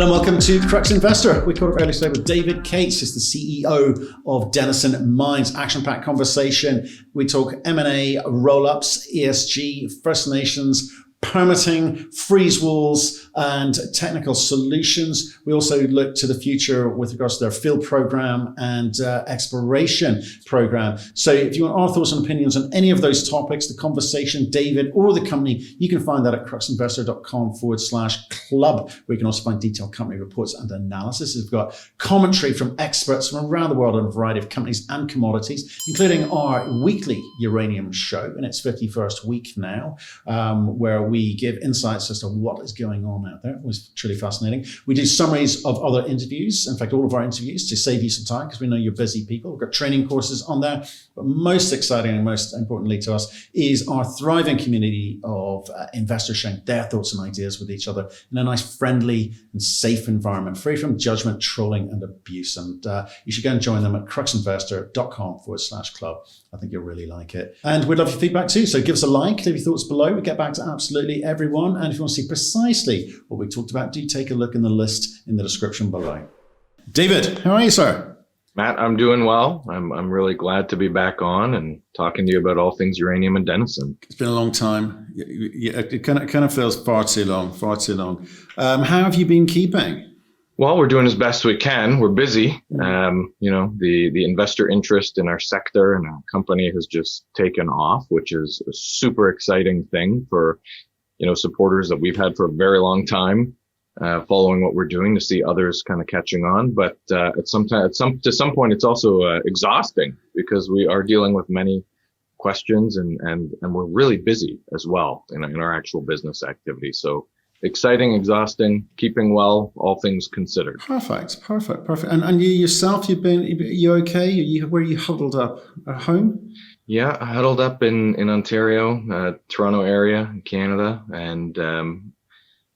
Hello and welcome to Crux Investor. We caught up earlier today with David Cates, who's the CEO of Denison Mines. Action-packed conversation. We talk M&A, roll-ups, ESG, First Nations, permitting, freeze walls, and technical solutions. We also look to the future with regards to their field program and exploration program. So if you want our thoughts and opinions on any of those topics, the conversation, David, or the company, you can find that at cruxinvestor.com/club, where you can also find detailed company reports and analysis. We've got commentary from experts from around the world on a variety of companies and commodities, including our weekly uranium show in its 51st week now, where we give insights as to what is going on out there. It was truly fascinating. We do summaries of other interviews, in fact, all of our interviews, to save you some time because we know you're busy people. We've got training courses on there. But most exciting and most importantly to us is our thriving community of investors sharing their thoughts and ideas with each other in a nice, friendly and safe environment, free from judgment, trolling and abuse. And you should go and join them at cruxinvestor.com/club. I think you'll really like it. And we'd love your feedback too. So give us a like, leave your thoughts below. We get back to absolutely everyone. And if you want to see precisely what we talked about, do take a look in the list in the description below. David, how are you, sir? Matt, I'm doing well. I'm really glad to be back on and talking to you about all things uranium and Denison. It's been a long time. It kind of feels far too long. How have you been keeping? Well, we're doing as best we can. We're busy. The investor interest in our sector and our company has just taken off, which is a super exciting thing for, supporters that we've had for a very long time, following what we're doing, to see others kind of catching on. But to some point, it's also exhausting because we are dealing with many questions and we're really busy as well in our actual business activity. So exciting, exhausting, keeping well, all things considered. Perfect. And you yourself, you okay? Where are you huddled up? At home? Yeah, huddled up in Ontario, Toronto area, in Canada, and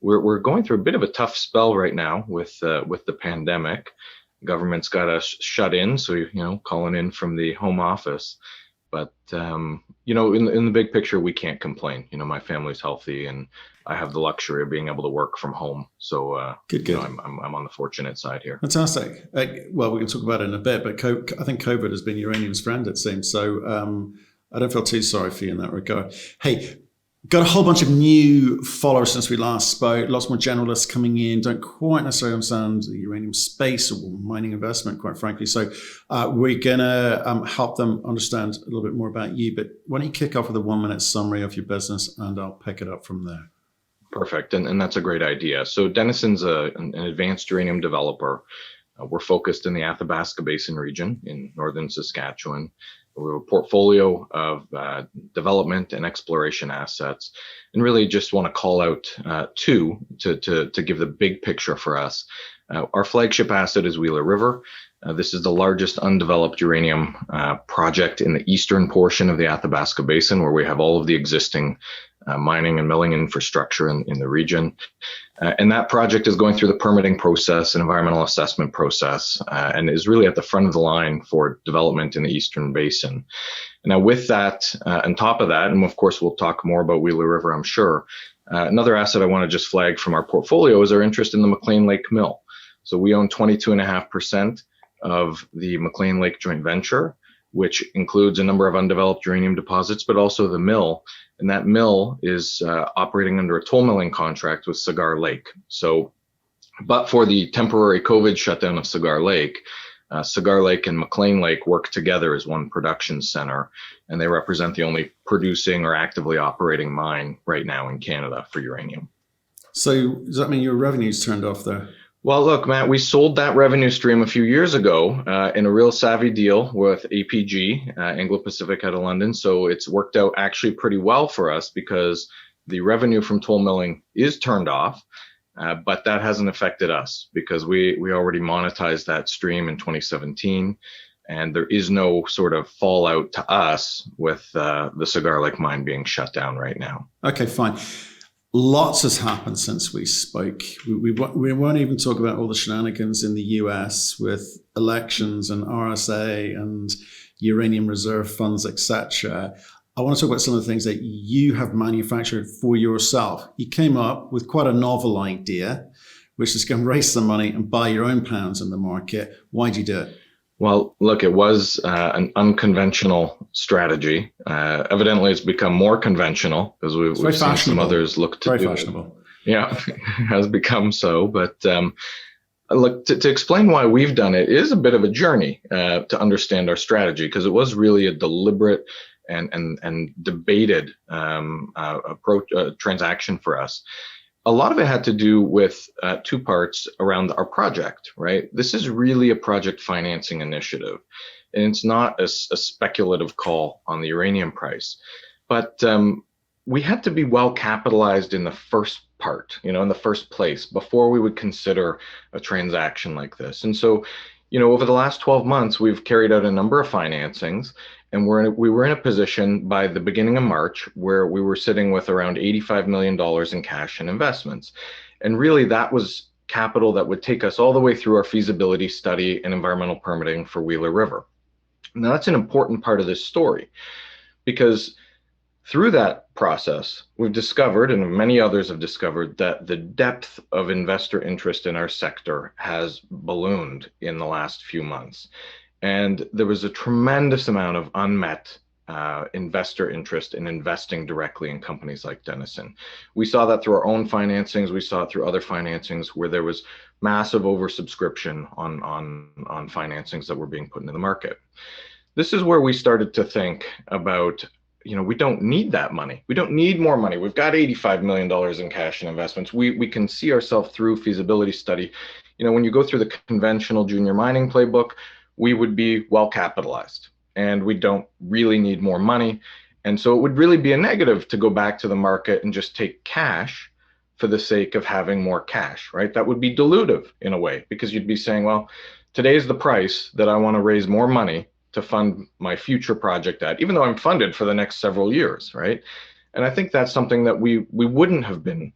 we're going through a bit of a tough spell right now with the pandemic. Government's got us shut in, so calling in from the home office. But in the big picture, we can't complain. My family's healthy, and I have the luxury of being able to work from home. So good. I'm on the fortunate side here. Fantastic. Well, we can talk about it in a bit, but I think COVID has been uranium's friend, it seems. So I don't feel too sorry for you in that regard. Hey, got a whole bunch of new followers since we last spoke. Lots more generalists coming in. Don't quite necessarily understand the uranium space or mining investment, quite frankly. So we're going to help them understand a little bit more about you. But why don't you kick off with a 1-minute summary of your business, and I'll pick it up from there. Perfect. And that's a great idea. So Denison's an advanced uranium developer. We're focused in the Athabasca Basin region in northern Saskatchewan. We have a portfolio of development and exploration assets, and really just want to call out two to give the big picture for us. Our flagship asset is Wheeler River. This is the largest undeveloped uranium project in the eastern portion of the Athabasca Basin, where we have all of the existing mining and milling infrastructure in the region. And that project is going through the permitting process and environmental assessment process, and is really at the front of the line for development in the Eastern Basin. Now with that, on top of that, and of course we'll talk more about Wheeler River, I'm sure, another asset I want to just flag from our portfolio is our interest in the McClean Lake Mill. So we own 22.5% of the McClean Lake joint venture, which includes a number of undeveloped uranium deposits, but also the mill. And that mill is operating under a toll milling contract with Cigar Lake. So, but for the temporary COVID shutdown of Cigar Lake and McClean Lake work together as one production center, and they represent the only producing or actively operating mine right now in Canada for uranium. So does that mean your revenue's turned off there? Well, look, Matt, we sold that revenue stream a few years ago in a real savvy deal with APG, Anglo-Pacific out of London. So it's worked out actually pretty well for us because the revenue from toll milling is turned off, but that hasn't affected us because we already monetized that stream in 2017, and there is no sort of fallout to us with the Cigar Lake mine being shut down right now. Okay, fine. Lots has happened since we spoke. We won't even talk about all the shenanigans in the US with elections and RSA and uranium reserve funds, etc. I want to talk about some of the things that you have manufactured for yourself. You came up with quite a novel idea, which is go and raise some money and buy your own pounds in the market. Why'd you do it? Well, look, it was an unconventional strategy. Evidently, it's become more conventional because we've seen some others look to very fashionable. Yeah, it has become so. But look, to explain why we've done it is a bit of a journey to understand our strategy, because it was really a deliberate and debated approach transaction for us. A lot of it had to do with two parts around our project, right? This is really a project financing initiative, and it's not a speculative call on the uranium price. But we had to be well capitalized in the first part, in the first place, before we would consider a transaction like this. And so, over the last 12 months, we've carried out a number of financings, and we were in a position by the beginning of March where we were sitting with around $85 million in cash and investments. And really, that was capital that would take us all the way through our feasibility study and environmental permitting for Wheeler River. Now, that's an important part of this story, because through that process, we've discovered, and many others have discovered, that the depth of investor interest in our sector has ballooned in the last few months. And there was a tremendous amount of unmet investor interest in investing directly in companies like Denison. We saw that through our own financings. We saw it through other financings where there was massive oversubscription on financings that were being put into the market. This is where we started to think about, we don't need that money. We don't need more money. We've got $85 million in cash and investments. We can see ourselves through feasibility study. When you go through the conventional junior mining playbook, we would be well capitalized, and we don't really need more money. And so it would really be a negative to go back to the market and just take cash for the sake of having more cash, right? That would be dilutive in a way, because you'd be saying, well, today's the price that I want to raise more money to fund my future project at, even though I'm funded for the next several years, right? And I think that's something that we wouldn't have been,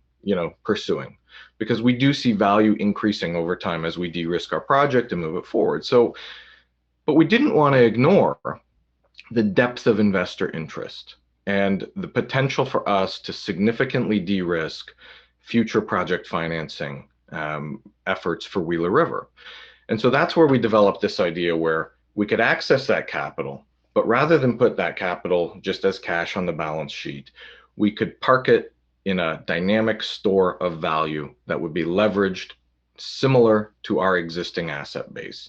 pursuing, because we do see value increasing over time as we de-risk our project and move it forward. So, but we didn't want to ignore the depth of investor interest and the potential for us to significantly de-risk future project financing efforts for Wheeler River. And so that's where we developed this idea where we could access that capital, but rather than put that capital just as cash on the balance sheet, we could park it in a dynamic store of value that would be leveraged similar to our existing asset base.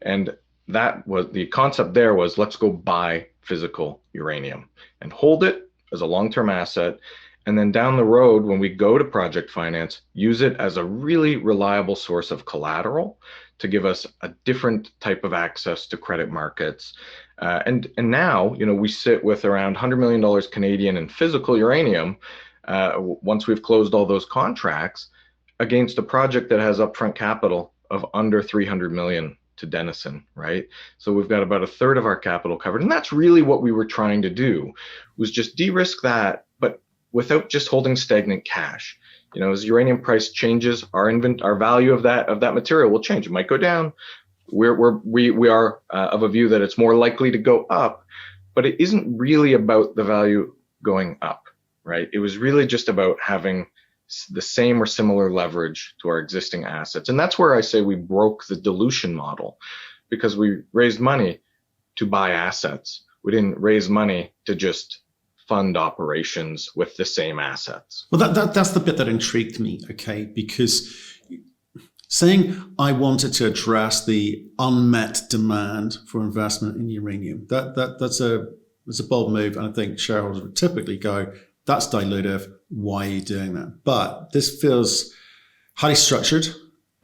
And that was the concept. There was, let's go buy physical uranium and hold it as a long-term asset. And then down the road, when we go to project finance, use it as a really reliable source of collateral to give us a different type of access to credit markets. And now, we sit with around $100 million Canadian in physical uranium once we've closed all those contracts against a project that has upfront capital of under $300 million to Denison, right? So we've got about a third of our capital covered. And that's really what we were trying to do, was just de-risk that, but without just holding stagnant cash. As uranium price changes, our value of that material will change. It might go down. We are of a view that it's more likely to go up, but it isn't really about the value going up, right? It was really just about having the same or similar leverage to our existing assets. And that's where I say we broke the dilution model, because we raised money to buy assets. We didn't raise money to just fund operations with the same assets. Well, that's the bit that intrigued me, okay? Because saying I wanted to address the unmet demand for investment in uranium, that's a bold move, and I think shareholders would typically go, that's dilutive. Why are you doing that? But this feels highly structured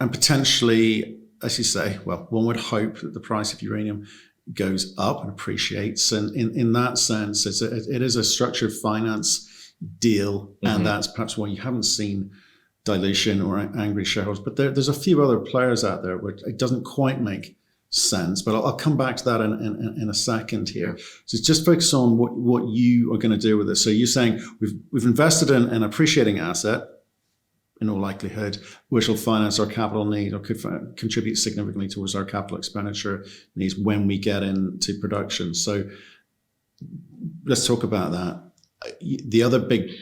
and potentially, as you say, well, one would hope that the price of uranium goes up and appreciates. And in that sense, it is a structured finance deal. Mm-hmm. And that's perhaps why you haven't seen dilution or angry shareholders. But there's a few other players out there where it doesn't quite make sense. But I'll come back to that in a second here. So just focus on what you are going to do with this. So you're saying we've invested in an appreciating asset, in all likelihood, which will finance our capital need or could contribute significantly towards our capital expenditure needs when we get into production. So let's talk about that. The other big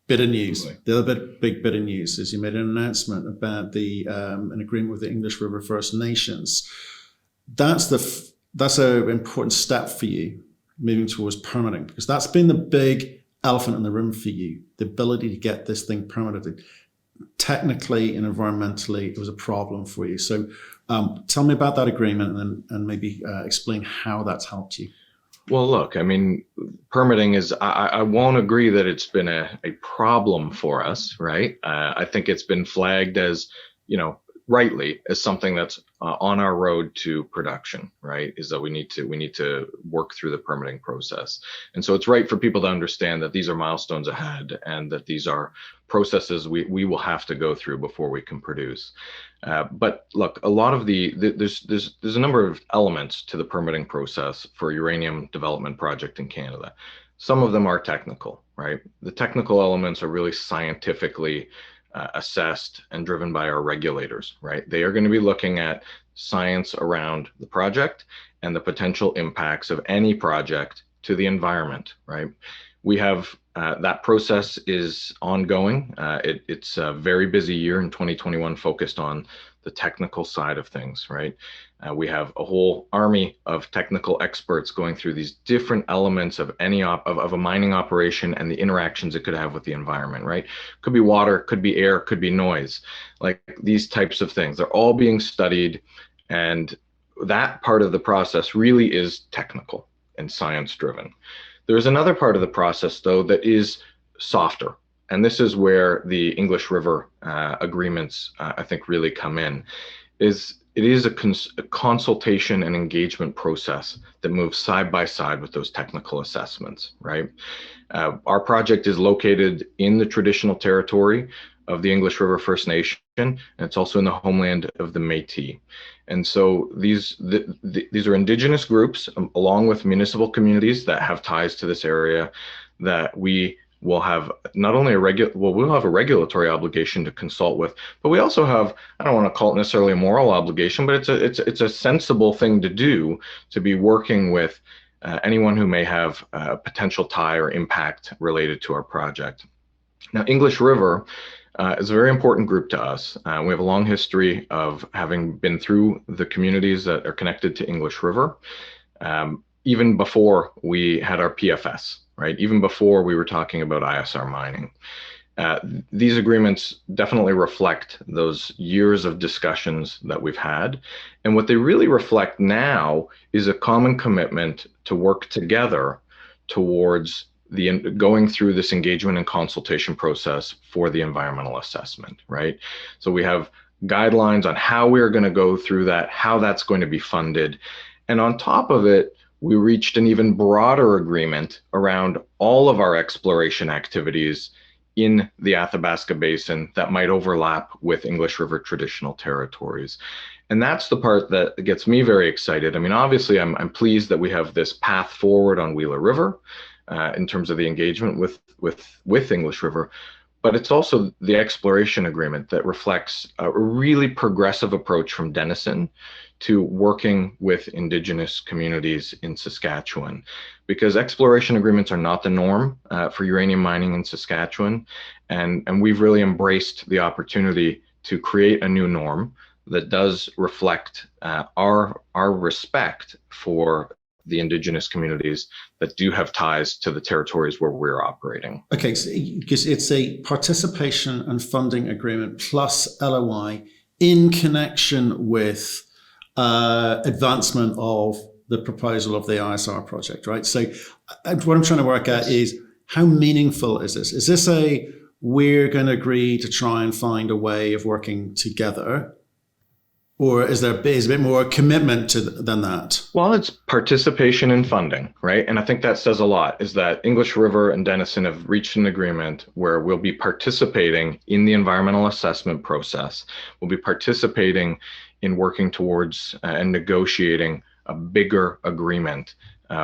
bit of news. Absolutely. The other big bit of news is you made an announcement about the an agreement with the English River First Nations. That's an important step for you moving towards permitting, because that's been the big elephant in the room for you, the ability to get this thing permitted. Technically and environmentally, it was a problem for you. So tell me about that agreement and maybe explain how that's helped you. Well, look, I mean, permitting is, I won't agree that it's been a problem for us, right? I think it's been flagged as, rightly, as something that's on our road to production, right? Is that we need to work through the permitting process. And so it's right for people to understand that these are milestones ahead and that these are processes we will have to go through before we can produce. But look, a lot of there's a number of elements to the permitting process for a uranium development project in Canada. Some of them are technical, right? The technical elements are really scientifically assessed and driven by our regulators, right? They are going to be looking at science around the project and the potential impacts of any project to the environment, right? We have that process is ongoing. It's a very busy year in 2021 focused on the technical side of things, right? We have a whole army of technical experts going through these different elements of of a mining operation and the interactions it could have with the environment, right? Could be water, could be air, could be noise, like these types of things. They're all being studied, and that part of the process really is technical and science driven. There's another part of the process, though, that is softer. And this is where the English River agreements, I think, really come in. It is a consultation and engagement process that moves side by side with those technical assessments, right? Our project is located in the traditional territory of the English River First Nation, and it's also in the homeland of the Métis. And so these are Indigenous groups, along with municipal communities that have ties to this area, that we will have not only we'll have a regulatory obligation to consult with, but we also have, I don't want to call it necessarily a moral obligation, but it's a sensible thing to do, to be working with anyone who may have a potential tie or impact related to our project. Now, English River is a very important group to us. We have a long history of having been through the communities that are connected to English River, even before we had our PFS, right? Even before we were talking about ISR mining. These agreements definitely reflect those years of discussions that we've had. And what they really reflect now is a common commitment to work together towards going through this engagement and consultation process for the environmental assessment, right? So we have guidelines on how we're going to go through that, how that's going to be funded. And on top of it, we reached an even broader agreement around all of our exploration activities in the Athabasca Basin that might overlap with English River traditional territories. And that's the part that gets me very excited. I mean, obviously, I'm pleased that we have this path forward on Wheeler River in terms of the engagement with English River, but it's also the exploration agreement that reflects a really progressive approach from Denison to working with Indigenous communities in Saskatchewan, because exploration agreements are not the norm for uranium mining in Saskatchewan. And we've really embraced the opportunity to create a new norm that does reflect our respect for the Indigenous communities that do have ties to the territories where we're operating. Okay, so because it's a participation and funding agreement plus LOI in connection with advancement of the proposal of the ISR project, right? So what I'm trying to work out is, how meaningful is this? Is this we're going to agree to try and find a way of working together? Or is there a bit more commitment than that? Well, it's participation in funding, right? And I think that says a lot, is that English River and Denison have reached an agreement where we'll be participating in the environmental assessment process. We'll be participating in working towards and negotiating a bigger agreement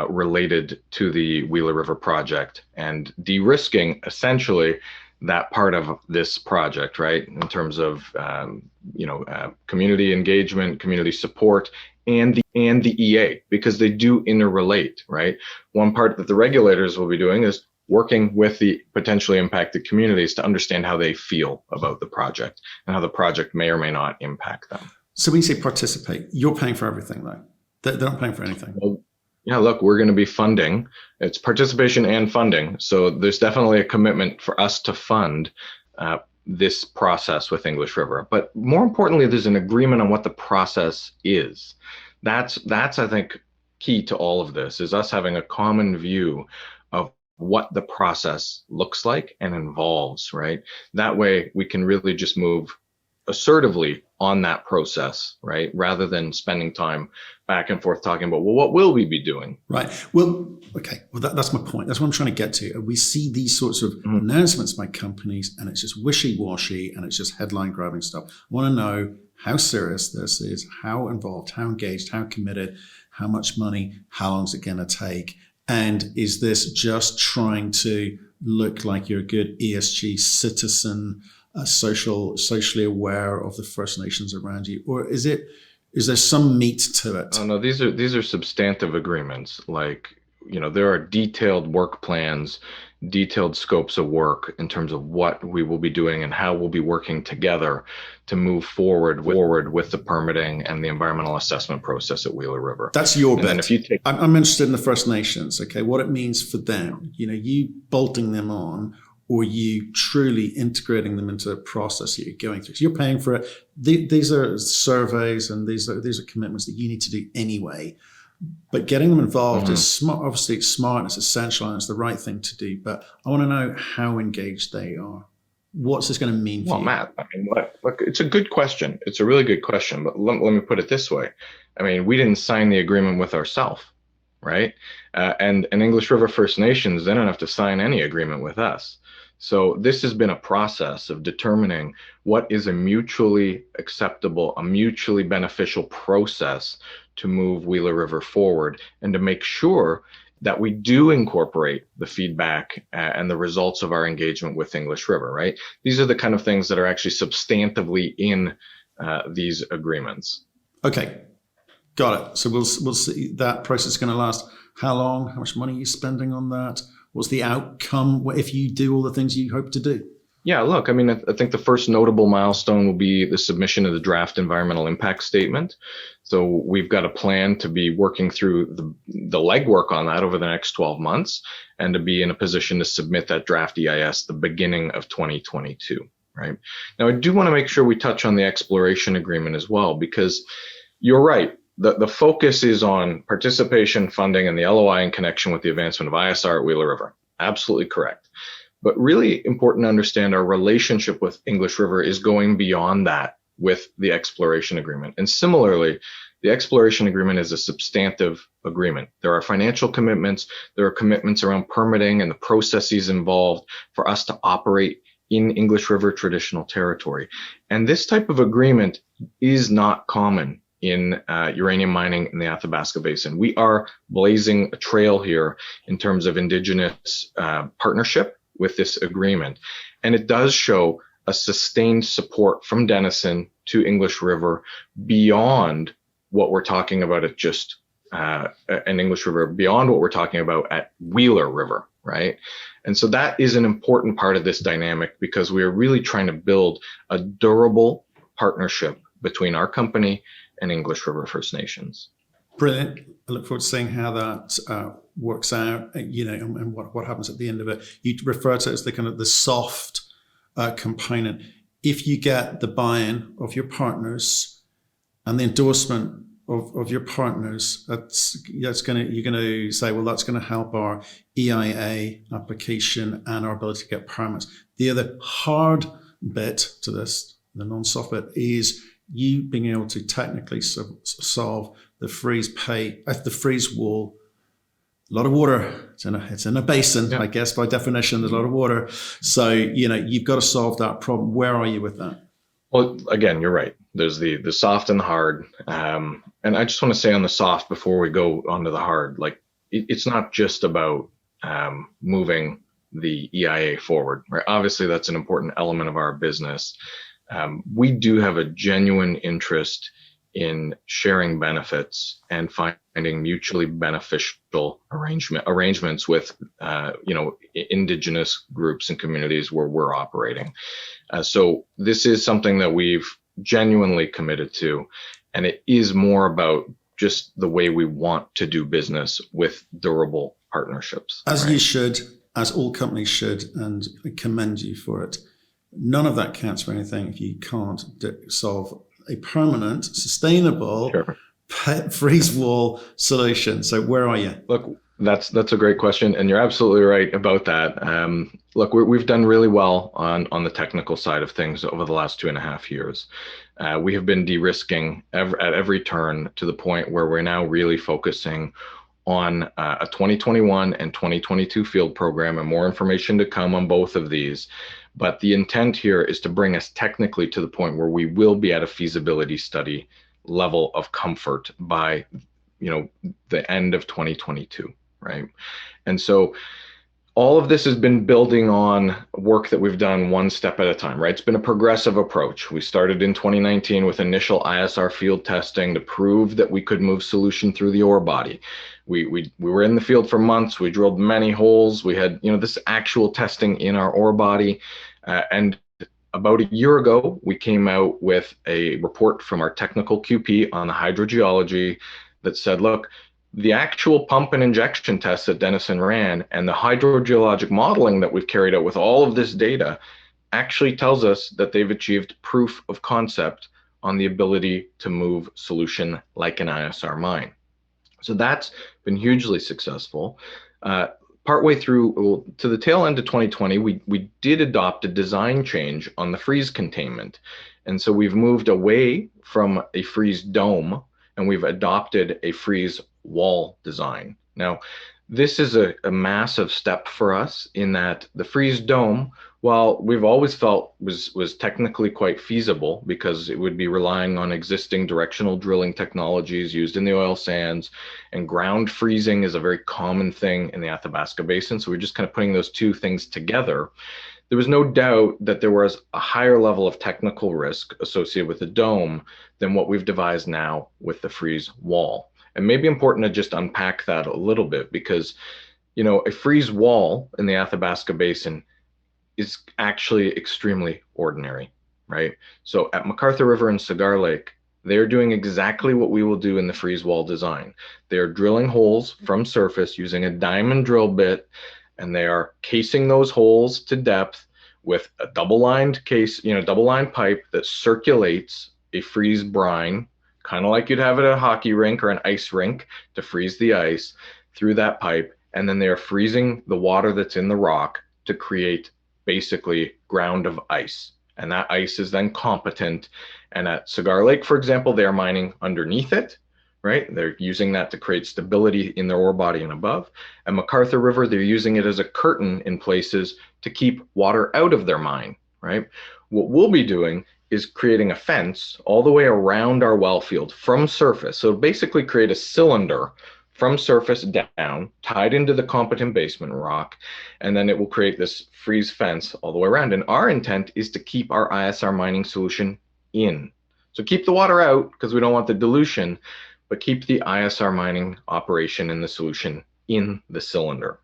related to the Wheeler River project, and de-risking essentially that part of this project, right? In terms of community engagement, community support, and the EA, because they do interrelate, right? One part that the regulators will be doing is working with the potentially impacted communities to understand how they feel about the project and how the project may or may not impact them. So when you say participate, you're paying for everything, though. They're not paying for anything. Well, yeah, look, we're going to be funding. It's participation and funding. So there's definitely a commitment for us to fund this process with English River. But more importantly, there's an agreement on what the process is. That's I think, key to all of this, is us having a common view of what the process looks like and involves, right? That way we can really just move assertively on that process, right? Rather than spending time back and forth talking about, well, what will we be doing? Right. Well, okay. Well, that's my point. That's what I'm trying to get to. We see these sorts of announcements by companies, and it's just wishy-washy, and it's just headline-grabbing stuff. I want to know how serious this is, how involved, how engaged, how committed, how much money, how long is it going to take, and is this just trying to look like you're a good ESG citizen, socially aware of the First Nations around you, or is there some meat to it? Oh no, these are substantive agreements. Like, there are detailed work plans, detailed scopes of work in terms of what we will be doing and how we'll be working together to move forward with the permitting and the environmental assessment process at Wheeler River. That's your bit. And if you take, I'm interested in the First Nations. Okay, what it means for them. You bolting them on, or you truly integrating them into a process that you're going through. So you're paying for it. These are surveys, and these are commitments that you need to do anyway. But getting them involved is smart. Obviously, it's smart, it's essential, and it's the right thing to do. But I want to know how engaged they are. What's this going to mean for you? Well, Matt, look, it's a good question. It's a really good question. But let me put it this way. We didn't sign the agreement with ourselves, right? And English River First Nations, they don't have to sign any agreement with us. So this has been a process of determining what is a mutually acceptable, a mutually beneficial process to move Wheeler River forward, and to make sure that we do incorporate the feedback and the results of our engagement with English River, right? These are the kind of things that are actually substantively in these agreements. Okay, got it. So we'll see. That process is going to last how long? How much money are you spending on that? What's the outcome if you do all the things you hope to do? Yeah, look, I think the first notable milestone will be the submission of the draft environmental impact statement. So we've got a plan to be working through the legwork on that over the next 12 months, and to be in a position to submit that draft EIS the beginning of 2022, right? Now, I do want to make sure we touch on the exploration agreement as well, because you're right. The focus is on participation, funding, and the LOI in connection with the advancement of ISR at Wheeler River. Absolutely correct. But really important to understand, our relationship with English River is going beyond that with the exploration agreement. And similarly, the exploration agreement is a substantive agreement. There are financial commitments, there are commitments around permitting and the processes involved for us to operate in English River traditional territory. And this type of agreement is not common in uranium mining in the Athabasca Basin. We are blazing a trail here in terms of Indigenous partnership with this agreement. And it does show a sustained support from Denison to English River beyond what we're talking about at just an English River, beyond what we're talking about at Wheeler River, right? And so that is an important part of this dynamic, because we are really trying to build a durable partnership between our company and English River First Nations. Brilliant. I look forward to seeing how that works out, and what happens at the end of it. You refer to it as the kind of the soft component. If you get the buy-in of your partners and the endorsement of your partners, you're going to say, well, that's going to help our EIA application and our ability to get permits. The other hard bit to this, the non-soft bit, is you being able to technically solve the freeze wall. A lot of water. It's in a basin, yeah. I guess by definition, there's a lot of water. So you've got to solve that problem. Where are you with that? Well, again, you're right. There's the soft and the hard. And I just want to say on the soft before we go on to the hard, like it's not just about moving the EIA forward, right? Obviously, that's an important element of our business. We do have a genuine interest in sharing benefits and finding mutually beneficial arrangements with indigenous groups and communities where we're operating. So this is something that we've genuinely committed to, and it is more about just the way we want to do business with durable partnerships. As you should, as all companies should, and I commend you for it. None of that counts for anything if you can't solve a permanent, sustainable freeze wall solution. So where are you? Look, that's a great question, and you're absolutely right about that. Look, we've done really well on the technical side of things over the last 2.5 years. We have been de-risking at every turn to the point where we're now really focusing on a 2021 and 2022 field program, and more information to come on both of these. But the intent here is to bring us technically to the point where we will be at a feasibility study level of comfort by, the end of 2022, right? And so all of this has been building on work that we've done one step at a time, right? It's been a progressive approach. We started in 2019 with initial ISR field testing to prove that we could move solution through the ore body. We were in the field for months. We drilled many holes. We had, this actual testing in our ore body. And about a year ago, we came out with a report from our technical QP on the hydrogeology that said, look, the actual pump and injection tests that Denison ran and the hydrogeologic modeling that we've carried out with all of this data actually tells us that they've achieved proof of concept on the ability to move solution like an ISR mine. So that's been hugely successful. Partway through, to the tail end of 2020, we did adopt a design change on the freeze containment. And so we've moved away from a freeze dome and we've adopted a freeze wall design. Now, this is a massive step for us in that the freeze dome, while we've always felt was technically quite feasible because it would be relying on existing directional drilling technologies used in the oil sands, and ground freezing is a very common thing in the Athabasca Basin. So we're just kind of putting those two things together. There was no doubt that there was a higher level of technical risk associated with the dome than what we've devised now with the freeze wall. And maybe important to just unpack that a little bit because, a freeze wall in the Athabasca Basin is actually extremely ordinary, right? So at McArthur River and Cigar Lake, they're doing exactly what we will do in the freeze wall design. They're drilling holes from surface using a diamond drill bit, and they are casing those holes to depth with a double-lined pipe that circulates a freeze brine, kind of like you'd have at a hockey rink or an ice rink, to freeze the ice through that pipe. And then they're freezing the water that's in the rock to create basically ground of ice. And that ice is then competent. And at Cigar Lake, for example, they're mining underneath it, right? They're using that to create stability in their ore body and above. At McArthur River, they're using it as a curtain in places to keep water out of their mine, right? What we'll be doing is creating a fence all the way around our well field from surface. So basically create a cylinder from surface down, tied into the competent basement rock, and then it will create this freeze fence all the way around. And our intent is to keep our ISR mining solution in. So keep the water out because we don't want the dilution, but keep the ISR mining operation and the solution in the cylinder.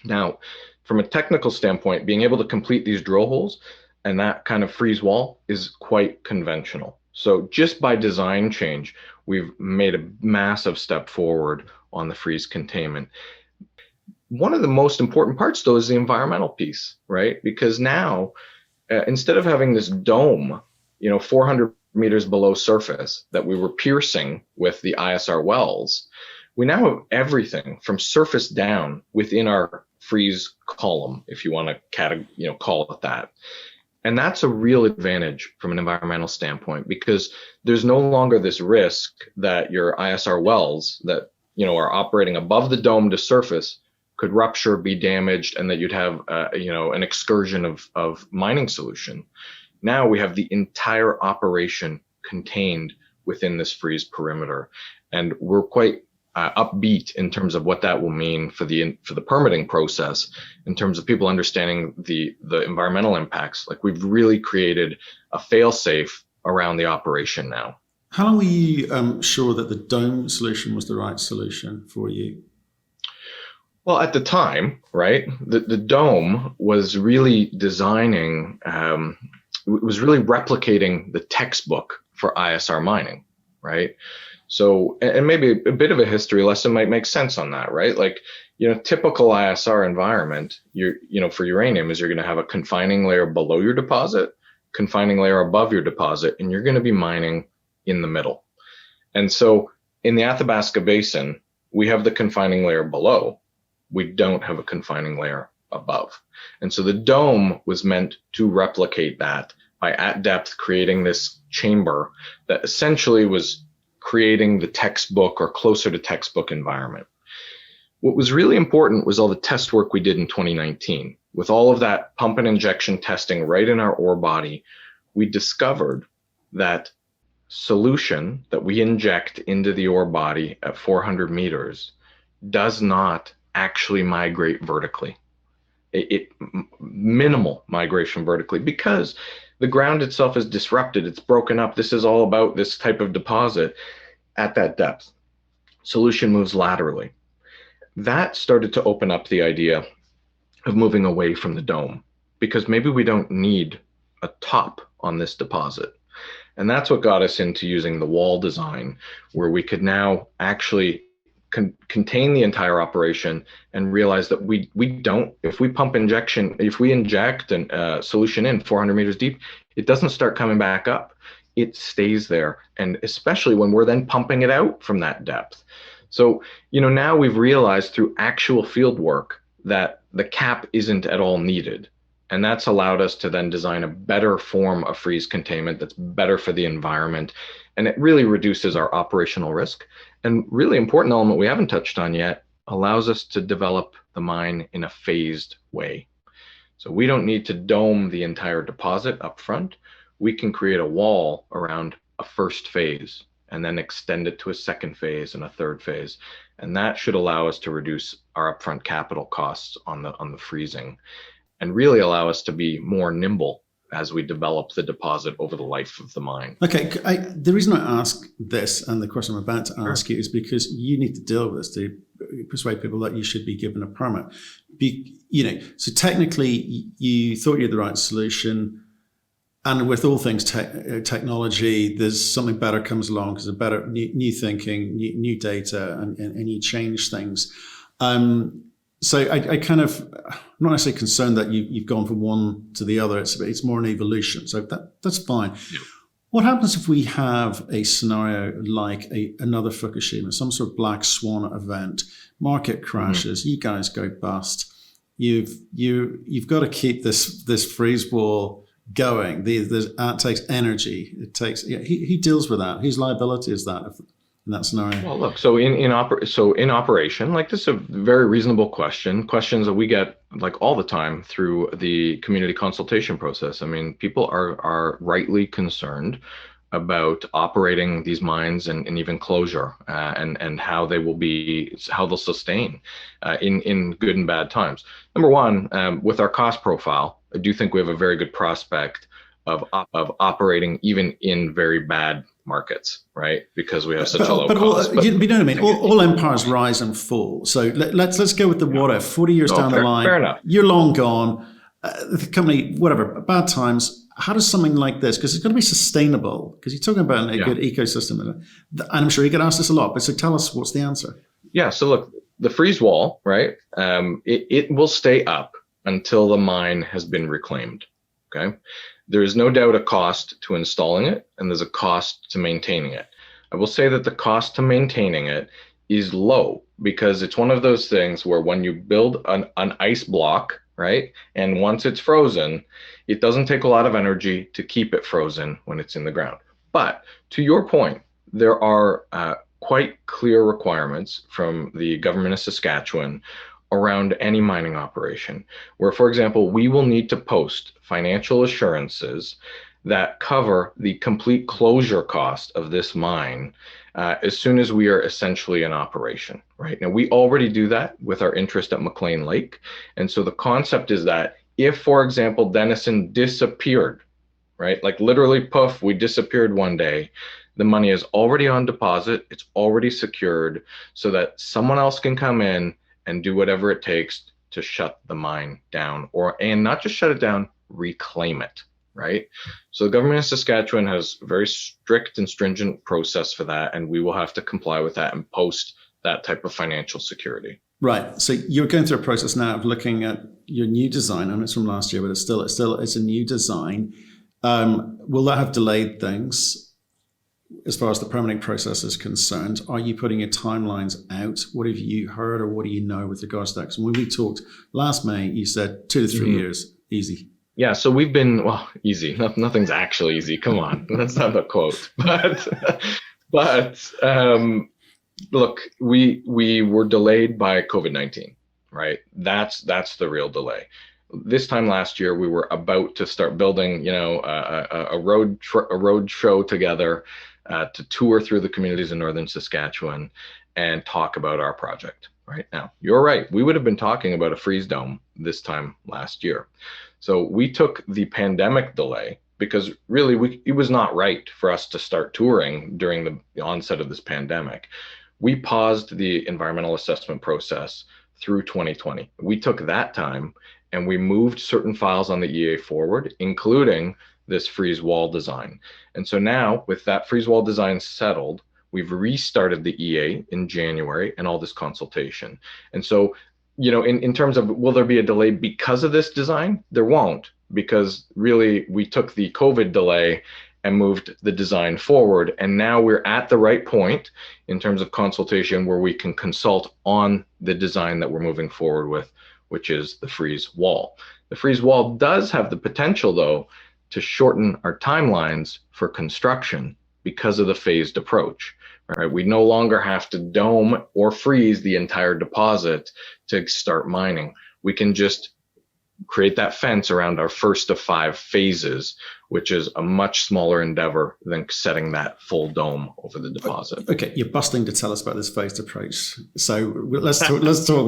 Now, from a technical standpoint, being able to complete these drill holes and that kind of freeze wall is quite conventional. So just by design change, we've made a massive step forward on the freeze containment. One of the most important parts, though, is the environmental piece, right? Because now, instead of having this dome, 400 meters below surface that we were piercing with the ISR wells, we now have everything from surface down within our freeze column, if you want to call it that. And that's a real advantage from an environmental standpoint because there's no longer this risk that your ISR wells that are operating above the dome to surface could rupture, be damaged, and that you'd have an excursion of mining solution. Now we have the entire operation contained within this freeze perimeter, and we're quite upbeat in terms of what that will mean for the permitting process, in terms of people understanding the environmental impacts. Like, we've really created a fail-safe around the operation now. How long were you sure that the dome solution was the right solution for you? Well, at the time, right, the dome was really designing, was really replicating the textbook for ISR mining, right? So, and maybe a bit of a history lesson might make sense on that, right? Like, typical ISR environment, for uranium is you're going to have a confining layer below your deposit, confining layer above your deposit, and you're going to be mining in the middle. And so in the Athabasca Basin, we have the confining layer below. We don't have a confining layer above. And so the dome was meant to replicate that by at depth creating this chamber that essentially was creating the textbook or closer to textbook environment. What was really important was all the test work we did in 2019. With all of that pump and injection testing right in our ore body, we discovered that solution that we inject into the ore body at 400 meters does not actually migrate vertically. Minimal migration vertically because the ground itself is disrupted. It's broken up. This is all about this type of deposit at that depth. Solution moves laterally. That started to open up the idea of moving away from the dome because maybe we don't need a top on this deposit. And that's what got us into using the wall design, where we could now actually contain the entire operation and realize that we don't, if we inject a solution in 400 meters deep, it doesn't start coming back up. It stays there. And especially when we're then pumping it out from that depth. So, now we've realized through actual field work that the cap isn't at all needed. And that's allowed us to then design a better form of freeze containment that's better for the environment. And it really reduces our operational risk. And really important element we haven't touched on yet, allows us to develop the mine in a phased way. So we don't need to dome the entire deposit up front. We can create a wall around a first phase and then extend it to a second phase and a third phase. And that should allow us to reduce our upfront capital costs on the freezing and really allow us to be more nimble as we develop the deposit over the life of the mine. Okay, the reason I ask this and the question I'm about to ask you is because you need to deal with this to persuade people that you should be given a permit. So technically you thought you had the right solution, and with all things technology, there's something better comes along because of better new thinking, new data, and you change things. So I kind of, I'm not necessarily concerned that you've gone from one to the other. It's more an evolution. So that's fine. Yeah. What happens if we have a scenario like another Fukushima, some sort of black swan event, market crashes, you guys go bust. You've got to keep this freeze wall going. It takes energy. It takes. He deals with that. Whose liability is that? In that scenario? Well, look, so in operation, like, this is a very reasonable questions that we get like all the time through the community consultation process. I mean, people are rightly concerned about operating these mines and even closure and how they'll sustain in good and bad times. Number one, with our cost profile, I do think we have a very good prospect of operating even in very bad markets, right? Because we have such a low cost. But you know what I mean? All empires rise and fall. So let's go with the what if. 40 years down the line, fair enough. You're long gone. The company, whatever, bad times. How does something like this, because it's going to be sustainable, because you're talking about a good ecosystem, and I'm sure you get asked this a lot, but so tell us, what's the answer? Yeah, so look, the freeze wall, right? It will stay up until the mine has been reclaimed, okay? There is no doubt a cost to installing it, and there's a cost to maintaining it. I will say that the cost to maintaining it is low, because it's one of those things where when you build an ice block, right, and once it's frozen, it doesn't take a lot of energy to keep it frozen when it's in the ground. But to your point, there are quite clear requirements from the government of Saskatchewan around any mining operation, where, for example, we will need to post financial assurances that cover the complete closure cost of this mine as soon as we are essentially in operation, right? Now, we already do that with our interest at McLean Lake. And so the concept is that if, for example, Denison disappeared, right? Like literally, poof, we disappeared one day. The money is already on deposit, it's already secured so that someone else can come in and do whatever it takes to shut the mine down, and not just shut it down, reclaim it, right? So the government of Saskatchewan has a very strict and stringent process for that, and we will have to comply with that and post that type of financial security. Right. So you're going through a process now of looking at your new design. I know it's from last year, but it's a new design. Will that have delayed things as far as the permitting process is concerned? Are you putting your timelines out? What have you heard, or what do you know with regards to that? Because when we talked last May, you said 2 to 3 years, easy. Yeah, so we've been, well, easy. Nothing's actually easy. Come on, that's not the quote. But look, we were delayed by COVID-19, right? That's the real delay. This time last year, we were about to start building, a road show together to tour through the communities in northern Saskatchewan and talk about our project. Right now, you're right. We would have been talking about a freeze dome this time last year. So we took the pandemic delay because really it was not right for us to start touring during the onset of this pandemic. We paused the environmental assessment process through 2020. We took that time and we moved certain files on the EA forward, including this freeze wall design. And so now with that freeze wall design settled, we've restarted the EA in January and all this consultation. And so, in terms of will there be a delay because of this design? There won't, because really we took the COVID delay and moved the design forward. And now we're at the right point in terms of consultation where we can consult on the design that we're moving forward with, which is the freeze wall. The freeze wall does have the potential, though, to shorten our timelines for construction because of the phased approach. Right? We no longer have to dome or freeze the entire deposit to start mining. We can just create that fence around our first of 5 phases, which is a much smaller endeavor than setting that full dome over the deposit. Okay, you're bustling to tell us about this phased approach. So let's talk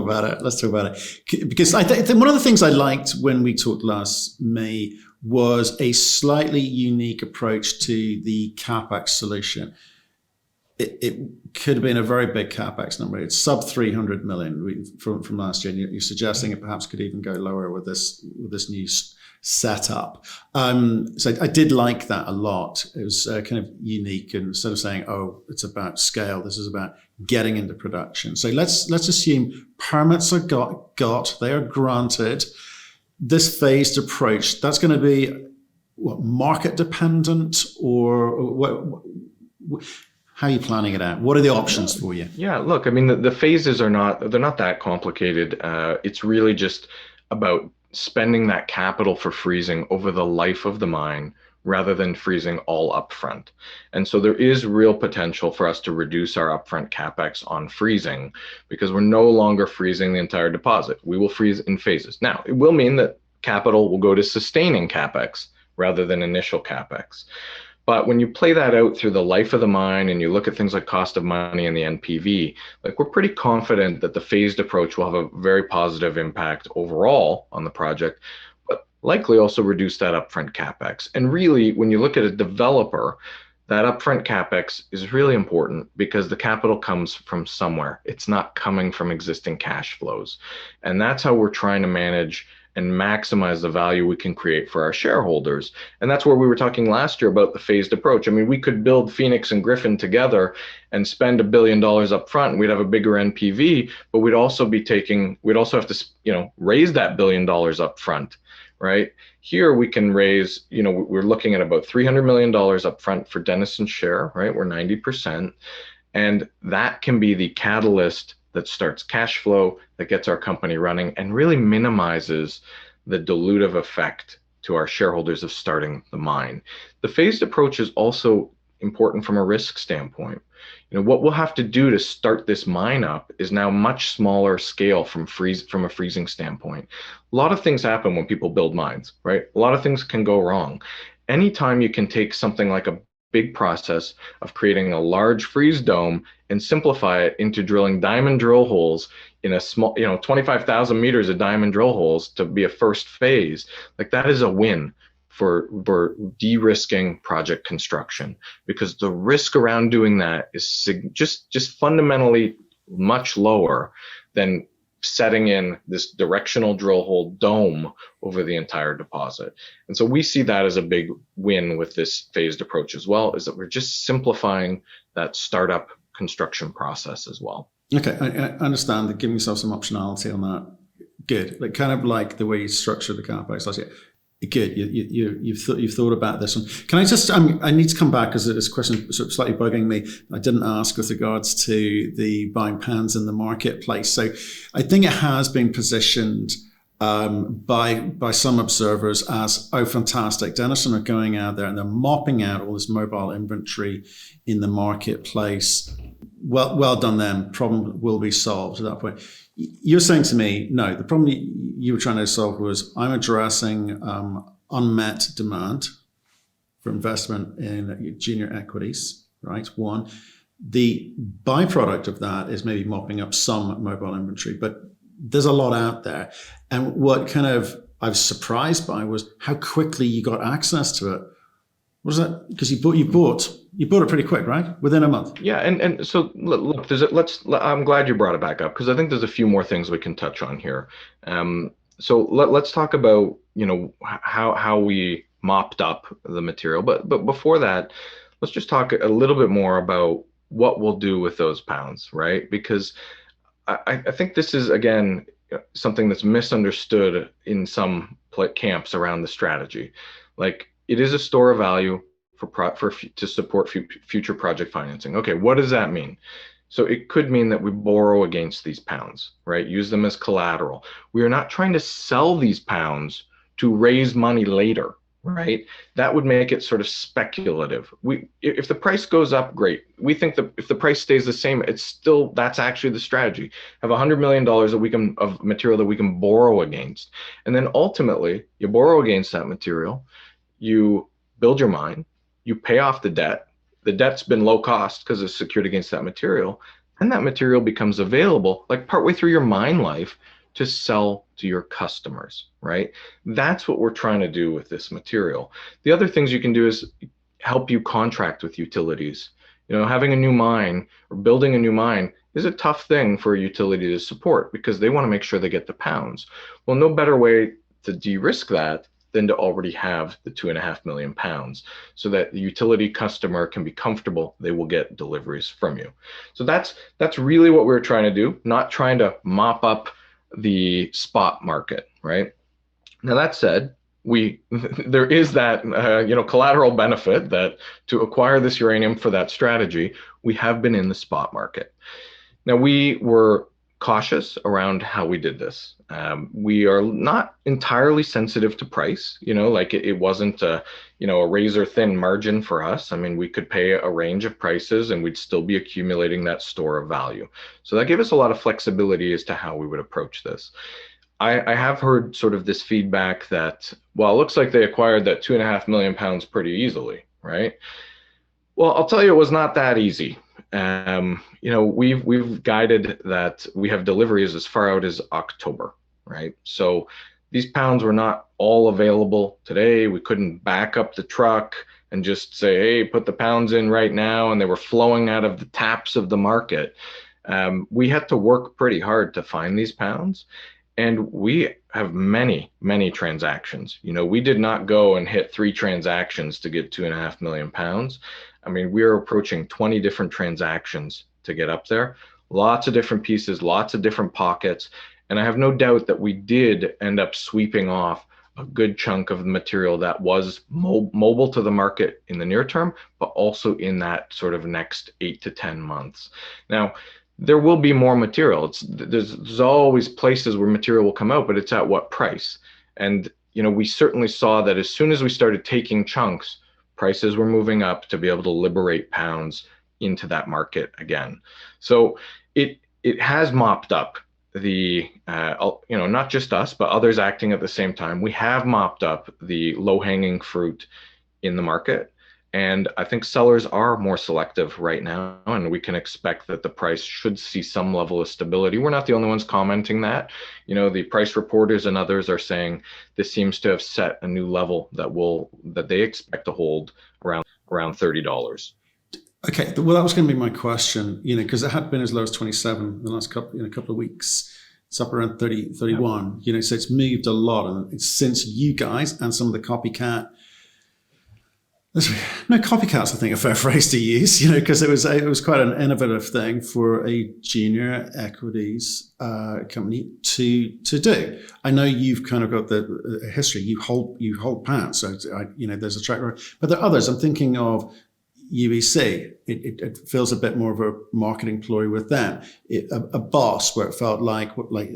about it. Let's talk about it. Because I think one of the things I liked when we talked last May was a slightly unique approach to the CapEx solution. It could have been a very big CapEx number. It's sub 300 million from last year. And you're suggesting it perhaps could even go lower with this new setup. So I did like that a lot. It was kind of unique, and instead of saying, "Oh, it's about scale," this is about getting into production. So let's assume permits are got, they are granted. This phased approach, that's going to be what, market dependent, or what? How are you planning it out? What are the options for you? Yeah, look, I mean, the phases they're not that complicated. It's really just about spending that capital for freezing over the life of the mine rather than freezing all upfront. And so there is real potential for us to reduce our upfront CapEx on freezing because we're no longer freezing the entire deposit. We will freeze in phases. Now, it will mean that capital will go to sustaining CapEx rather than initial CapEx. But when you play that out through the life of the mine and you look at things like cost of money and the NPV, like we're pretty confident that the phased approach will have a very positive impact overall on the project, but likely also reduce that upfront CapEx. And really, when you look at a developer, that upfront CapEx is really important because the capital comes from somewhere. It's not coming from existing cash flows. And that's how we're trying to manage and maximize the value we can create for our shareholders. And that's where we were talking last year about the phased approach. I mean, we could build Phoenix and Griffin together and spend $1 billion up front, and we'd have a bigger NPV, but we'd also have to, raise that $1 billion up front, right? Here we can raise, we're looking at about $300 million up front for Denison's share, right? We're 90%. And that can be the catalyst that starts cash flow, that gets our company running, and really minimizes the dilutive effect to our shareholders of starting the mine. The phased approach is also important from a risk standpoint. What we'll have to do to start this mine up is now much smaller scale from a freezing standpoint. A lot of things happen when people build mines, right? A lot of things can go wrong. Anytime you can take something like a big process of creating a large freeze dome and simplify it into drilling diamond drill holes in a small, 25,000 meters of diamond drill holes to be a first phase, like that is a win for de-risking project construction, because the risk around doing that is just fundamentally much lower than setting in this directional drill hole dome over the entire deposit. And so we see that as a big win with this phased approach as well, is that we're just simplifying that startup construction process as well. Okay, I understand that giving yourself some optionality on that. Good. Like kind of like the way you structure the CapEx last year. Good. You've thought about this one. Can I just? I need to come back because this question sort of slightly bugging me. I didn't ask with regards to the buying pounds in the marketplace. So I think it has been positioned by some observers as, oh, fantastic, Denison are going out there and they're mopping out all this mobile inventory in the marketplace. Well done them. Problem will be solved at that point. You're saying to me, no, the problem you were trying to solve was I'm addressing unmet demand for investment in junior equities, right? One. The byproduct of that is maybe mopping up some mobile inventory, but there's a lot out there. And what kind of I was surprised by was how quickly you got access to it. What is that? Because you bought it pretty quick, right? Within a month. Yeah, and so look, I'm glad you brought it back up because I think there's a few more things we can touch on here. So let's talk about how we mopped up the material, but before that, let's just talk a little bit more about what we'll do with those pounds, right? Because I think this is again something that's misunderstood in some camps around the strategy. Like, it is a store of value to support future project financing. Okay, what does that mean? So it could mean that we borrow against these pounds, right? Use them as collateral. We are not trying to sell these pounds to raise money later, right? That would make it sort of speculative. If the price goes up, great. We think that if the price stays the same, that's actually the strategy. Have $100 million of material that we can borrow against, and then ultimately you borrow against that material. You build your mine, you pay off the debt. The debt's been low cost because it's secured against that material, and that material becomes available like partway through your mine life to sell to your customers, right? That's what we're trying to do with this material. The other things you can do is help you contract with utilities. Having a new mine or building a new mine is a tough thing for a utility to support because they want to make sure they get the pounds. Well, no better way to de-risk that than to already have the 2.5 million pounds so that the utility customer can be comfortable they will get deliveries from you. So that's really what we're trying to do, not trying to mop up the spot market, right? Now, that said, there is that collateral benefit that to acquire this uranium for that strategy, we have been in the spot market. Now, we were cautious around how we did this. We are not entirely sensitive to price, it wasn't a razor thin margin for us. I mean, we could pay a range of prices and we'd still be accumulating that store of value. So that gave us a lot of flexibility as to how we would approach this. I have heard sort of this feedback that, well, it looks like they acquired that 2.5 million pounds pretty easily, right? Well, I'll tell you, it was not that easy. We've guided that we have deliveries as far out as October, right? So these pounds were not all available today. We couldn't back up the truck and just say, hey, put the pounds in right now, and they were flowing out of the taps of the market. We had to work pretty hard to find these pounds, and we have many transactions. We did not go and hit 3 transactions to get 2.5 million pounds. I mean, we are approaching 20 different transactions to get up there. Lots of different pieces, lots of different pockets. And I have no doubt that we did end up sweeping off a good chunk of the material that was mobile to the market in the near term, but also in that sort of next 8 to 10 months. Now, there will be more material. There's always places where material will come out, but it's at what price? And, we certainly saw that as soon as we started taking chunks, prices were moving up to be able to liberate pounds into that market again. So it has mopped up the, not just us, but others acting at the same time. We have mopped up the low-hanging fruit in the market. And I think sellers are more selective right now, and we can expect that the price should see some level of stability. We're not the only ones commenting that. The price reporters and others are saying this seems to have set a new level that they expect to hold around $30. Okay, well, that was going to be my question, because it had been as low as 27 in the last couple of weeks. It's up around 30, 31, so it's moved a lot. And it's since you guys and some of the copycat, no, copycats, I think, a fair phrase to use, because it was quite an innovative thing for a junior equities company to do. I know you've kind of got the history. You hold pounds, so there's a track record. But there are others. I'm thinking of UEC. It feels a bit more of a marketing ploy with them. A boss, where it felt like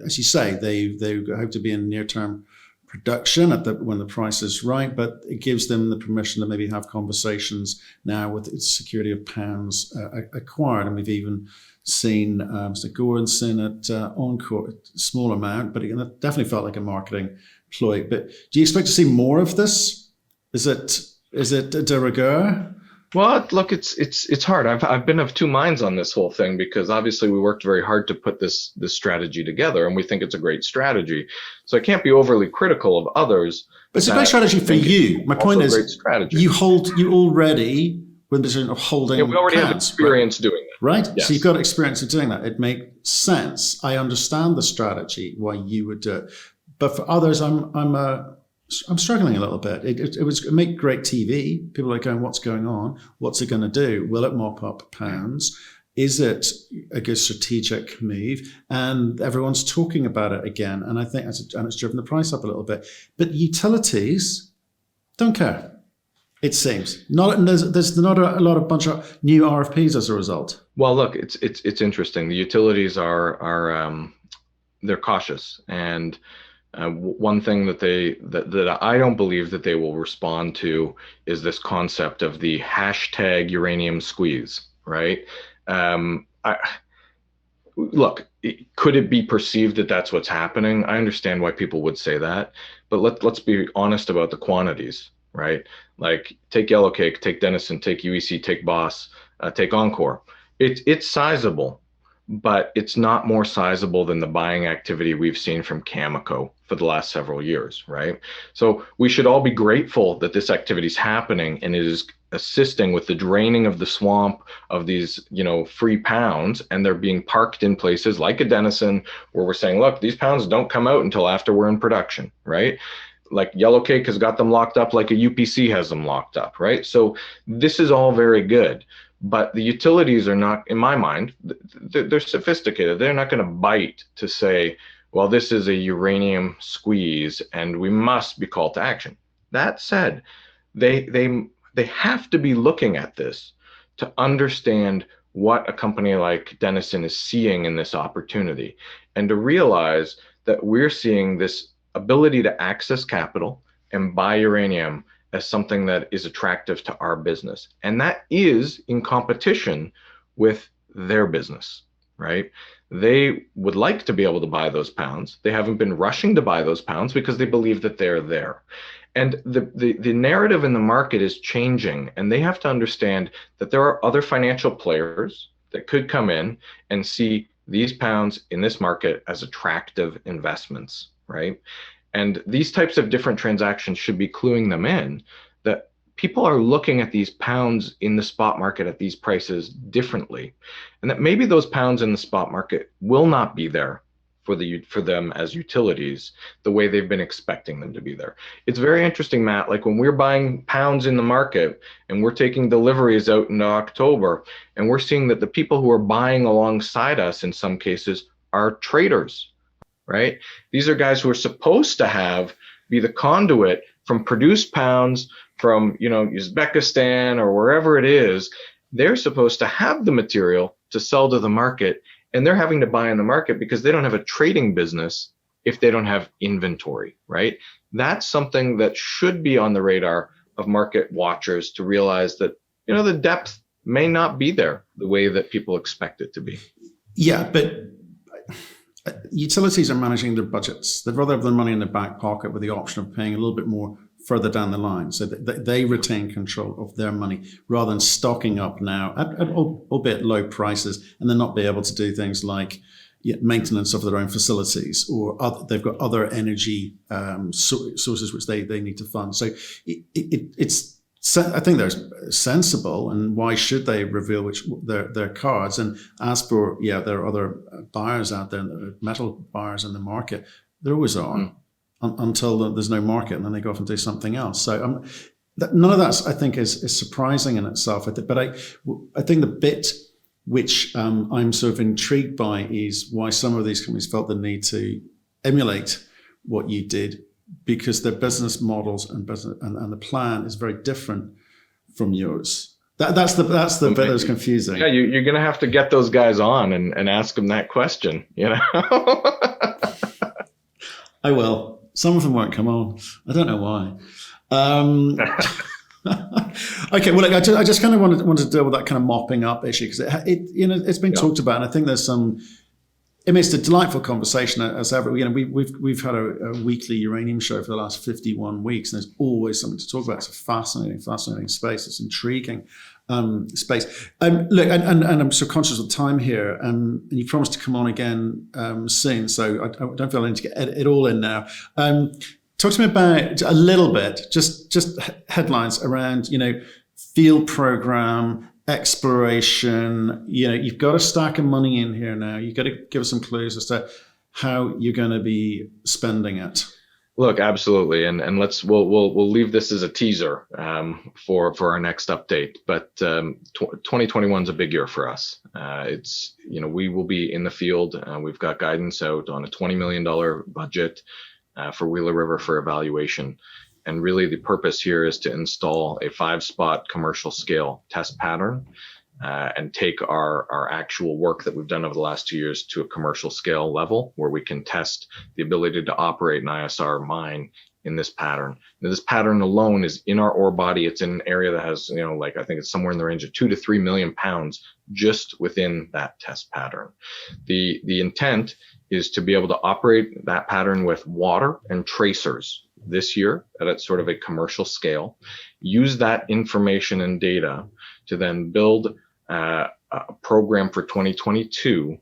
as you say, they hope to be in near term production when the price is right, but it gives them the permission to maybe have conversations now with its security of pounds acquired. And we've even seen Mr. Goranson at Encore, small amount, but it definitely felt like a marketing ploy. But do you expect to see more of this? Is it de rigueur? Well, look, it's hard. I've been of two minds on this whole thing, because obviously we worked very hard to put this strategy together, and we think it's a great strategy. So I can't be overly critical of others. But it's a great strategy for you. My point is, you already with the position of holding. Yeah, we already have experience doing that. Right? Yes. So you've got experience of doing that. It makes sense. I understand the strategy, why you would do it. But for others, I'm struggling a little bit. It make great TV. People are going, what's going on? What's it going to do? Will it mop up pounds? Is it a good strategic move? And everyone's talking about it again. And I think it's driven the price up a little bit. But utilities don't care. It seems there's not a bunch of new RFPs as a result. Well, look, it's interesting. The utilities are they're cautious, and one thing that I don't believe that they will respond to is this concept of the hashtag uranium squeeze, right? Look, could it be perceived that that's what's happening? I understand why people would say that, but let's be honest about the quantities, right? Like, take Yellowcake, take Denison, take UEC, take Boss, take Encore. It's sizable, but it's not more sizable than the buying activity we've seen from Cameco for the last several years, right? So we should all be grateful that this activity is happening, and it is assisting with the draining of the swamp of these, free pounds, and they're being parked in places like a Denison, where we're saying, look, these pounds don't come out until after we're in production, right? Like Yellowcake has got them locked up, like a UPC has them locked up, right? So this is all very good. But the utilities are not, in my mind, they're sophisticated. They're not going to bite to say, well, this is a uranium squeeze and we must be called to action. That said, they have to be looking at this to understand what a company like Denison is seeing in this opportunity, and to realize that we're seeing this ability to access capital and buy uranium as something that is attractive to our business. And that is in competition with their business, right? They would like to be able to buy those pounds. They haven't been rushing to buy those pounds because they believe that they're there. And the narrative in the market is changing, and they have to understand that there are other financial players that could come in and see these pounds in this market as attractive investments, right? And these types of different transactions should be cluing them in that people are looking at these pounds in the spot market at these prices differently, and that maybe those pounds in the spot market will not be there for them as utilities the way they've been expecting them to be there. It's very interesting, Matt, like when we're buying pounds in the market and we're taking deliveries out in October, and we're seeing that the people who are buying alongside us in some cases are traders, right? These are guys who are supposed to be the conduit from produced pounds from, Uzbekistan or wherever it is. They're supposed to have the material to sell to the market, and they're having to buy in the market because they don't have a trading business if they don't have inventory, right? That's something that should be on the radar of market watchers, to realize that, the depth may not be there the way that people expect it to be. Yeah, but utilities are managing their budgets. They'd rather have their money in their back pocket with the option of paying a little bit more further down the line, so that they retain control of their money rather than stocking up now at albeit low prices, and then not be able to do things like maintenance of their own facilities, or they've got other energy sources which they need to fund. So it's I think they're sensible, and why should they reveal their cards? And as for there are other buyers out there, metal buyers in the market. There always are, until there's no market, and then they go off and do something else. So none of that, I think, is surprising in itself. But I think the bit which I'm sort of intrigued by is why some of these companies felt the need to emulate what you did, because their business models and the plan is very different from yours. That's the bit that's confusing. Yeah, you're going to have to get those guys on and ask them that question. I will. Some of them won't come on. I don't know why. Okay, well, look, I just kind of wanted to deal with that kind of mopping up issue, because it's been talked about, and I think there's some. I mean, it's a delightful conversation as ever. We've had a weekly uranium show for the last 51 weeks, and there's always something to talk about. It's a fascinating space. It's intriguing space. Look, and I'm so conscious of time here, and you promised to come on again soon, so I don't feel I need to get it all in now. Talk to me about a little bit, just headlines around, field program, exploration. You've got a stack of money in here now. You've got to give us some clues as to how you're going to be spending it. Look, absolutely, and we'll leave this as a teaser for our next update. But 2021 is a big year for us. It's we will be in the field. We've got guidance out on a $20 million budget for Wheeler River for evaluation. And really the purpose here is to install a 5-spot commercial scale test pattern and take our actual work that we've done over the last 2 years to a commercial scale level, where we can test the ability to operate an ISR mine in this pattern. Now, this pattern alone is in our ore body. It's in an area that has, I think it's somewhere in the range of 2 to 3 million pounds just within that test pattern. The intent is to be able to operate that pattern with water and tracers this year at sort of a commercial scale, use that information and data to then build a program for 2022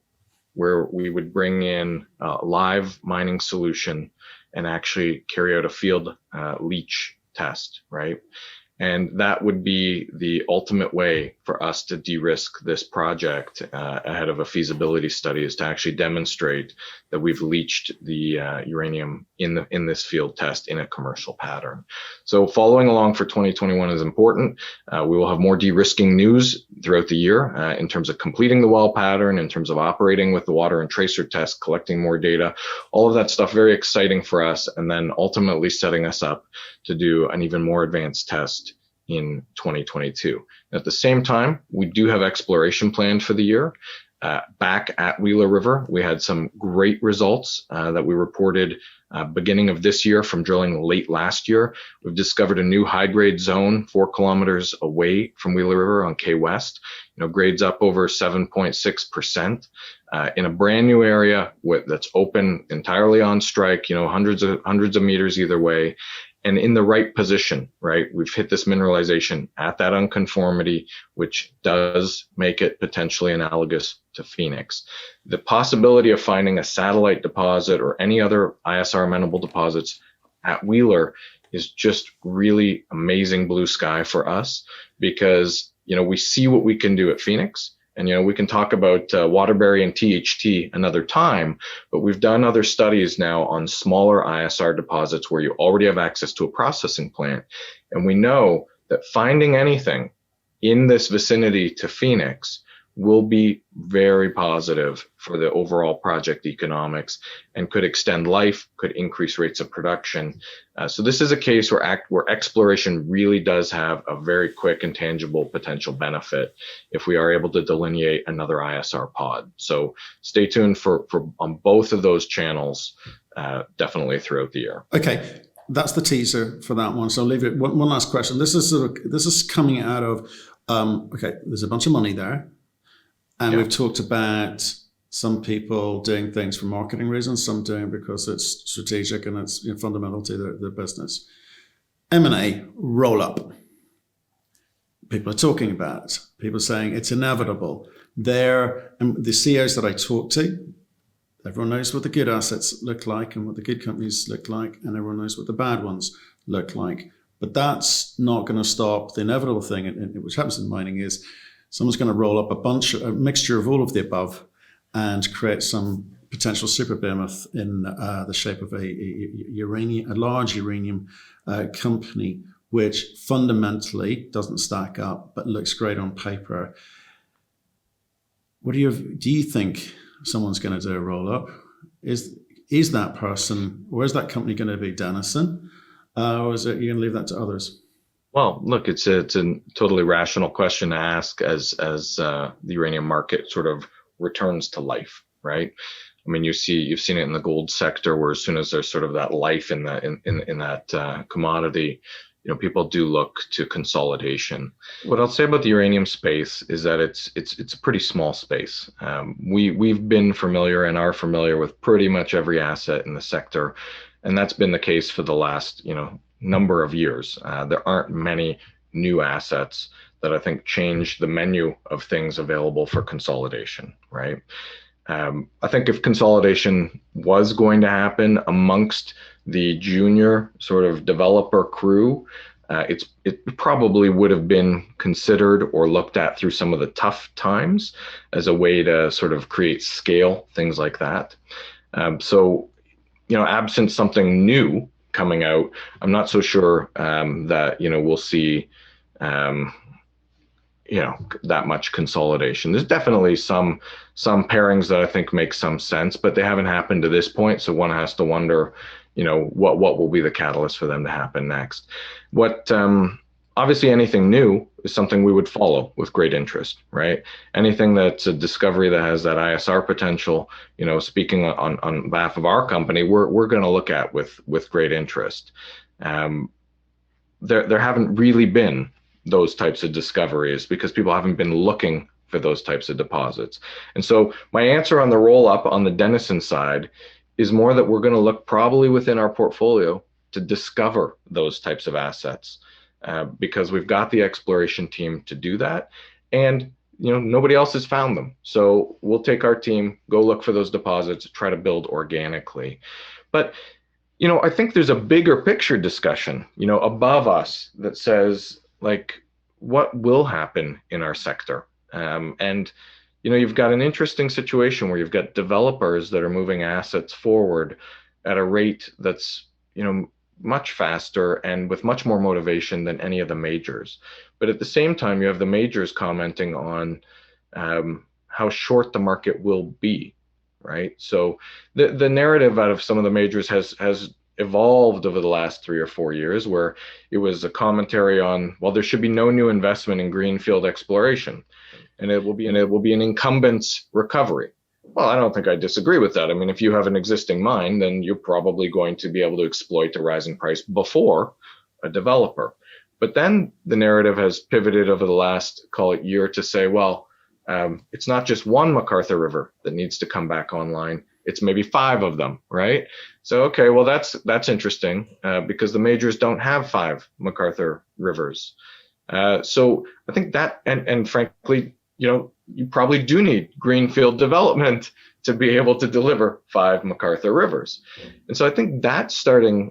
where we would bring in a live mining solution and actually carry out a field leach test, right? And that would be the ultimate way for us to de-risk this project ahead of a feasibility study, is to actually demonstrate that we've leached the uranium in this field test in a commercial pattern. So following along for 2021 is important. We will have more de-risking news throughout the year in terms of completing the well pattern, in terms of operating with the water and tracer test, collecting more data, all of that stuff very exciting for us, and then ultimately setting us up to do an even more advanced test in 2022. At the same time, we do have exploration planned for the year. Back at Wheeler River, we had some great results that we reported beginning of this year from drilling late last year. We've discovered a new high-grade zone 4 kilometers away from Wheeler River on K West. Grades up over 7.6% in a brand new area that's open entirely on strike. Hundreds of meters either way. And in the right position, right? We've hit this mineralization at that unconformity, which does make it potentially analogous to Phoenix. The possibility of finding a satellite deposit or any other ISR amenable deposits at Wheeler is just really amazing blue sky for us, because, we see what we can do at Phoenix. And, we can talk about Waterbury and THT another time, but we've done other studies now on smaller ISR deposits where you already have access to a processing plant. And we know that finding anything in this vicinity to Phoenix will be very positive for the overall project economics and could extend life, could increase rates of production. So this is a case where exploration really does have a very quick and tangible potential benefit if we are able to delineate another ISR pod. So stay tuned for on both of those channels, definitely throughout the year. Okay. That's the teaser for that one. So I'll leave it. One last question. This is coming out of, there's a bunch of money there. And we've talked about some people doing things for marketing reasons, some doing because it's strategic and it's fundamental to their business. M&A roll-up. People are talking about it. People are saying it's inevitable. The CEOs that I talk to, everyone knows what the good assets look like and what the good companies look like, and everyone knows what the bad ones look like. But that's not going to stop the inevitable thing, which happens in mining, is someone's going to roll up a mixture of all of the above and create some potential super behemoth in the shape of a large uranium company, which fundamentally doesn't stack up but looks great on paper. Do you think someone's going to do a roll up? Is that person, or is that company going to be Denison? Or is it, you're going to leave that to others? Well, look, it's a totally rational question to ask as the uranium market sort of returns to life, right? I mean, you've seen it in the gold sector, where as soon as there's sort of that life in that commodity, people do look to consolidation. What I'll say about the uranium space is that it's a pretty small space. We've been familiar and are familiar with pretty much every asset in the sector, and that's been the case for the last number of years. There aren't many new assets that I think change the menu of things available for consolidation, right? I think if consolidation was going to happen amongst the junior sort of developer crew, it probably would have been considered or looked at through some of the tough times as a way to sort of create scale, things like that. So, absent something new coming out, I'm not so sure that we'll see that much consolidation. There's definitely some pairings that I think make some sense, but they haven't happened to this point. So one has to wonder, what will be the catalyst for them to happen next. What obviously anything new is something we would follow with great interest, right? Anything that's a discovery that has that ISR potential, speaking on behalf of our company, we're going to look at with great interest. There haven't really been those types of discoveries because people haven't been looking for those types of deposits. And so my answer on the roll up on the Denison side is more that we're going to look probably within our portfolio to discover those types of assets because we've got the exploration team to do that. And nobody else has found them. So we'll take our team, go look for those deposits, try to build organically. But I think there's a bigger picture discussion, above us that says, like, what will happen in our sector? And you've got an interesting situation where you've got developers that are moving assets forward at a rate that's, much faster and with much more motivation than any of the majors. But at the same time, you have the majors commenting on how short the market will be, right? So the narrative out of some of the majors has evolved over the last 3 or 4 years, where it was a commentary on, well, there should be no new investment in greenfield exploration, and it will be an incumbent's recovery. Well, I don't think I disagree with that. I mean, if you have an existing mine, then you're probably going to be able to exploit a rising price before a developer. But then the narrative has pivoted over the last, call it, year to say, well, it's not just one McArthur River that needs to come back online. It's maybe 5 of them, right? So, okay, well, that's interesting because the majors don't have 5 McArthur Rivers. So I think that, and frankly, you probably do need greenfield development to be able to deliver 5 McArthur Rivers. And so I think that's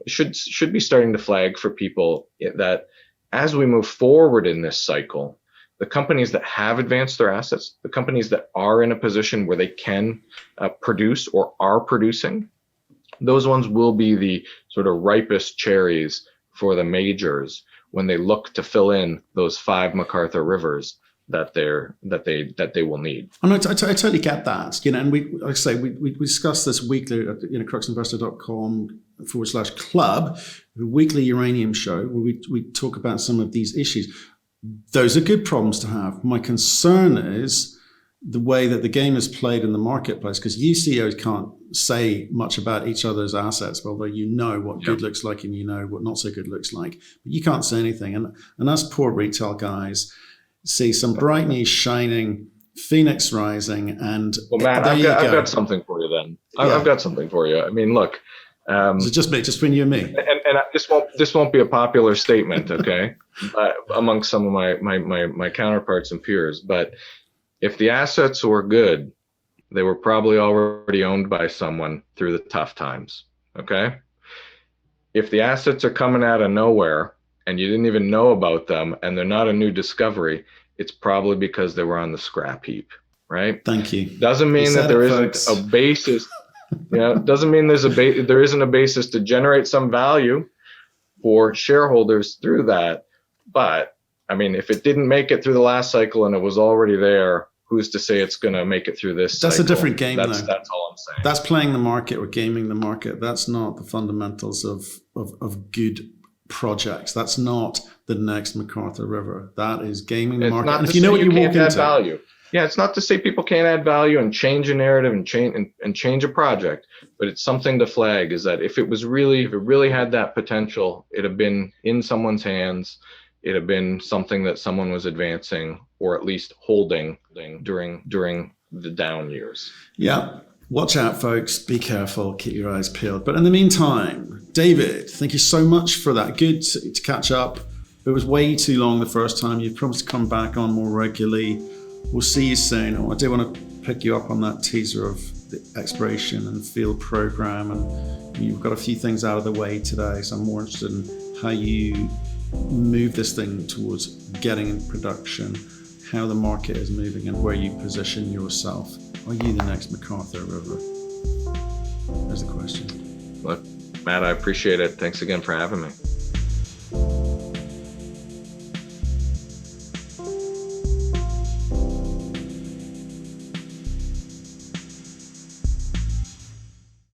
should be starting to flag for people that as we move forward in this cycle, the companies that have advanced their assets, the companies that are in a position where they can produce or are producing, those ones will be the sort of ripest cherries for the majors when they look to fill in those 5 McArthur Rivers that they will need. And I totally get that, and we discuss this weekly at cruxinvestor.com/club, the weekly uranium show, where we talk about some of these issues. Those are good problems to have. My concern is the way that the game is played in the marketplace, because you CEOs can't say much about each other's assets, although what good looks like and what not so good looks like. But you can't say anything. And us poor retail guys see some bright new shining Phoenix rising, and well, Matt, I've got something for you then. I've got something for you. I mean, look, Is it just between you and me? And this won't be a popular statement, okay, amongst some of my counterparts and peers. But if the assets were good, they were probably already owned by someone through the tough times, okay? If the assets are coming out of nowhere and you didn't even know about them and they're not a new discovery, it's probably because they were on the scrap heap, right? Thank you. Doesn't mean that there isn't a basis. Doesn't mean there isn't a basis to generate some value for shareholders through that. But I mean, if it didn't make it through the last cycle and it was already there, who's to say it's going to make it through this That's cycle? a different game, though. That's all I'm saying. That's playing the market or gaming the market. That's not the fundamentals of good projects. That's not the next McArthur River. That is gaming the market. And if you know what you walk into, value. Yeah, it's not to say people can't add value and change a narrative and change a project, but it's something to flag is that if it really had that potential, it'd have been in someone's hands. It'd have been something that someone was advancing or at least holding during the down years. Yeah. Watch out, folks. Be careful. Keep your eyes peeled. But in the meantime, David, thank you so much for that. Good to catch up. It was way too long the first time. You've promised to come back on more regularly. We'll see you soon. Oh, I do want to pick you up on that teaser of the exploration and field program. And you've got a few things out of the way today. So I'm more interested in how you move this thing towards getting in production, how the market is moving, and where you position yourself. Are you the next McArthur River? There's the question. Look, Matt, I appreciate it. Thanks again for having me.